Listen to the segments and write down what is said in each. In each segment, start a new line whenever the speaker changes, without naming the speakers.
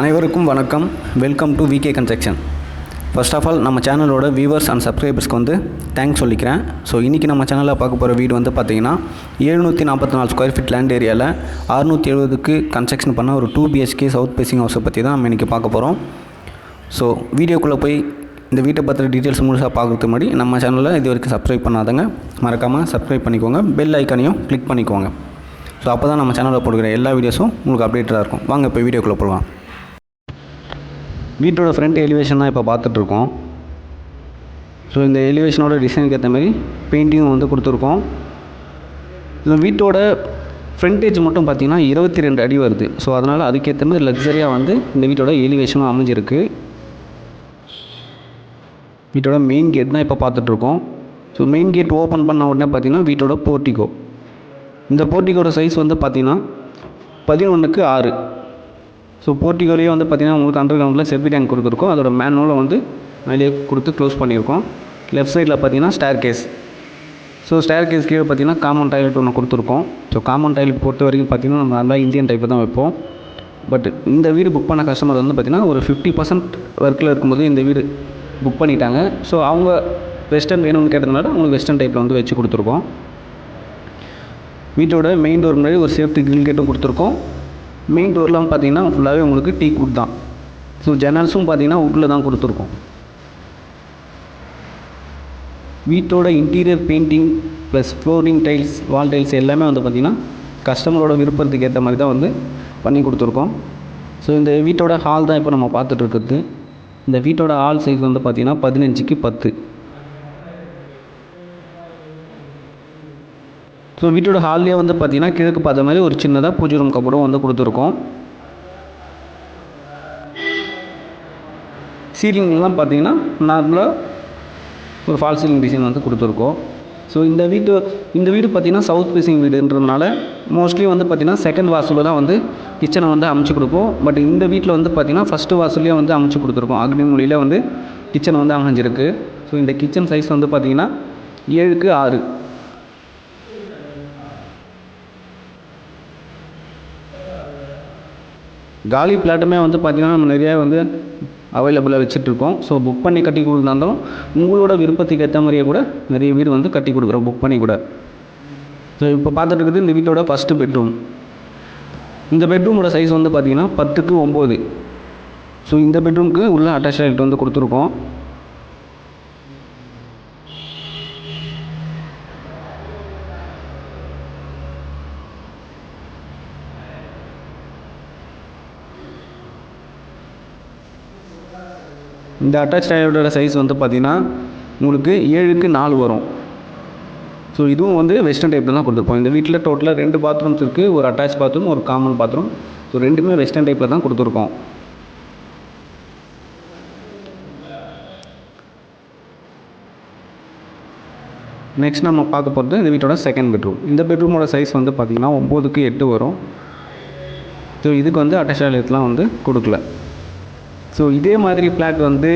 அனைவருக்கும் வணக்கம். Welcome to VK construction. First of all நம்ம சேனலோட வியூவர்ஸ் அண்ட் சப்ஸ்கிரைபர்ஸ்க்கு வந்து தேங்க்ஸ் சொல்லிக்கிறேன். ஸோ இன்றைக்கி நம்ம சேனலில் பார்க்க போகிற வீடு வந்து பார்த்திங்கன்னா 744 ஸ்கொயர் ஃபீட் லேண்ட் ஏரியாவில் 670க்கு கன்ஸ்ட்ரக்ஷன் பண்ண ஒரு 2 BHK சவுத் ஃபேசிங் ஹவுஸை பற்றி தான் நம்ம இன்றைக்கி பார்க்க போகிறோம். ஸோ வீடியோக்குள்ளே போய் இந்த வீட்டை பற்றின டீட்டெயில்ஸ் முழுசாக பார்க்குறதுக்கு முன்னாடி நம்ம சேனலில் இது வரைக்கும் சப்ஸ்கிரைப் பண்ணாதங்க மறக்காமல் சப்ஸ்கிரைப் பண்ணிக்கோங்க. பெல் ஐக்கானையும் கிளிக் பண்ணிக்கோங்க. ஸோ அப்போ தான் நம்ம சேனலில் போடுகிற எல்லா வீடியோஸும் உங்களுக்கு அப்டேட்டடாக இருக்கும். வாங்க இப்போ வீடியோக்குள்ளே போகலாம். வீட்டோட ஃப்ரண்ட் எலிவேஷன் தான் இப்போ பார்த்துட்ருக்கோம். ஸோ இந்த எலிவேஷனோட டிசைனுக்கு ஏற்ற மாதிரி பெயிண்டிங் வந்து கொடுத்துருக்கோம். இந்த வீட்டோட ஃப்ரண்டேஜ் மட்டும் பார்த்திங்கன்னா 22 அடி வருது. ஸோ அதனால் அதுக்கேற்ற மாதிரி லக்ஸரியாக வந்து இந்த வீட்டோட எலிவேஷனும் அமைஞ்சிருக்கு. வீட்டோட மெயின் கேட் தான் இப்போ பார்த்துட்ருக்கோம். ஸோ மெயின் கேட் ஓப்பன் பண்ண உடனே பார்த்திங்கன்னா வீட்டோட போர்ட்டிகோ. இந்த போர்ட்டிகோட சைஸ் வந்து பார்த்திங்கன்னா 11க்கு 6. ஸோ போர்ட்டிகோலேயே வந்து பார்த்திங்கன்னா உங்களுக்கு அண்டர் கிரவுண்டில் செப்டி டேங்க் கொடுத்துருக்கோம். அதோட மேனுவலை வந்து அதிலே கொடுத்து க்ளோஸ் பண்ணியிருக்கோம். லெஃப்ட் சைடில் பார்த்திங்கன்னா staircase. So staircase கீழே பார்த்திங்கன்னா காமன் டாய்லெட் ஒன்று கொடுத்துருக்கோம். ஸோ காமன் டாய்லெட் பொறுத்த வரைக்கும் பார்த்திங்கன்னா நம்ம நல்லா இந்தியன் டைப்பில் தான் வைப்போம். பட் இந்த வீடு புக் பண்ண கஸ்டமர் வந்து பார்த்திங்கன்னா ஒரு 50% ஒர்க்கில் இருக்கும்போது இந்த வீடு புக் பண்ணிட்டாங்க. ஸோ அவங்க வெஸ்டர்ன் வேணும்னு கேட்டதுனால அவங்களுக்கு வெஸ்டர்ன் டைப்பில் வந்து வச்சு கொடுத்துருக்கோம். வீட்டோட மெயின் டோர் முன்னாடி ஒரு சேஃப்டி கிரில் கேட்டும் கொடுத்துருக்கோம். மெயின் டோர்லாம் பார்த்திங்கன்னா ஃபுல்லாகவே உங்களுக்கு டீக் வுட் தான். ஸோ ஜன்னல்ஸும் பார்த்திங்கன்னா வுட்டில் தான் கொடுத்துருக்கோம். வீட்டோட interior painting plus flooring tiles வால் டைல்ஸ் எல்லாமே வந்து பார்த்திங்கன்னா கஸ்டமரோட விருப்பத்துக்கு ஏற்ற மாதிரி தான் வந்து பண்ணி கொடுத்துருக்கோம். ஸோ இந்த வீட்டோட ஹால் தான் இப்போ நம்ம பார்த்துட்ருக்குறது. இந்த வீட்டோட ஹால் சைஸ் வந்து பார்த்திங்கன்னா 15க்கு 10. ஸோ வீட்டோட ஹால்லேயே வந்து பார்த்திங்கன்னா கிழக்கு பார்த்த மாதிரி ஒரு சின்னதாக பூஜை ரூம் கப்படும் வந்து கொடுத்துருக்கோம். சீலிங்லாம் பார்த்திங்கன்னா நார்மலாக ஒரு ஃபால் சீலிங் டிசைன் வந்து கொடுத்துருக்கோம். ஸோ இந்த வீடு பார்த்திங்கன்னா சவுத் ஃபேசிங் வீடுன்றதுனால மோஸ்ட்லி வந்து பார்த்திங்கன்னா செகண்ட் வாசலில் தான் வந்து கிச்சனை வந்து அமைச்சு கொடுப்போம். பட் இந்த வீட்டில் வந்து பார்த்திங்கன்னா ஃபஸ்ட்டு வாசல்லே வந்து அமைச்சு கொடுத்துருக்கோம். அக்னி மொழியில் வந்து கிச்சன் வந்து அமைஞ்சிருக்கு. ஸோ இந்த கிச்சன் சைஸ் வந்து பார்த்திங்கன்னா 7க்கு 6. காலி பிளாட்டுமே வந்து பார்த்திங்கன்னா நம்ம நிறையா வந்து அவைலபிளாக வச்சுட்ருக்கோம். ஸோ புக் பண்ணி கட்டி கொடுத்தாலும் உங்களோட விருப்பத்துக்கு ஏற்ற மாதிரியே கூட நிறைய வீடு வந்து கட்டி கொடுக்குறோம் புக் பண்ணி கூட. ஸோ இப்போ பார்த்துட்டு இருக்குது இந்த வீட்டோட ஃபஸ்ட்டு பெட்ரூம். இந்த பெட்ரூமோட சைஸ் வந்து பார்த்திங்கன்னா 10க்கு 9. ஸோ இந்த பெட்ரூமுக்கு உள்ள அட்டாச் டாய்லெட் வந்து கொடுத்துருக்கோம். இந்த அட்டாச் டாய்லெட்டோட சைஸ் வந்து பார்த்திங்கன்னா உங்களுக்கு 7க்கு 4 வரும். ஸோ இதுவும் வந்து வெஸ்டர்ன் டைப்பில் தான் கொடுத்துருப்போம். இந்த வீட்டில் டோட்டலாக 2 பாத்ரூம்ஸ் இருக்குது. ஒரு அட்டாச் பாத்ரூம், ஒரு காமன் பாத்ரூம். ஸோ ரெண்டுமே வெஸ்டர்ன் டைப்பில் தான் கொடுத்துருக்கோம். நெக்ஸ்ட் நம்ம பார்க்க போகிறது இந்த வீட்டோட செகண்ட் பெட்ரூம். இந்த பெட்ரூமோட சைஸ் வந்து பார்த்திங்கன்னா 9க்கு 8 வரும். ஸோ இதுக்கு வந்து அட்டாச் டாய்லெட்லாம் வந்து கொடுக்கல. ஸோ இதே மாதிரி ஃப்ளாட் வந்து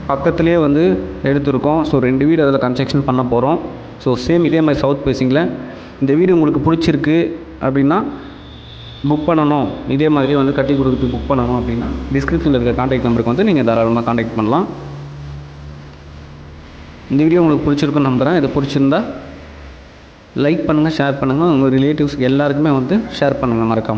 பக்கத்துலேயே வந்து எடுத்திருக்கோம். ஸோ 2 வீடு அதில் கன்ஸ்ட்ரக்ஷன் பண்ண போகிறோம். ஸோ சேம் இதே மாதிரி சவுத் ஃபேசிங்கில் இந்த வீடு உங்களுக்கு பிடிச்சிருக்கு அப்படின்னா புக் பண்ணணும், இதே மாதிரி வந்து கட்டி கொடுத்து புக் பண்ணணும் அப்படின்னா டிஸ்கிரிப்ஷனில் இருக்கிற கான்டாக்ட் நம்பருக்கு வந்து நீங்கள் தாராளமாக கான்டாக்ட் பண்ணலாம். இந்த வீடியோ உங்களுக்கு பிடிச்சிருக்குன்னு நம்புகிறேன். இது பிடிச்சிருந்தா லைக் பண்ணுங்கள், ஷேர் பண்ணுங்கள். உங்கள் ரிலேட்டிவ்ஸ்க்கு எல்லாருக்குமே வந்து ஷேர் பண்ணுங்கள் மறக்காமல்.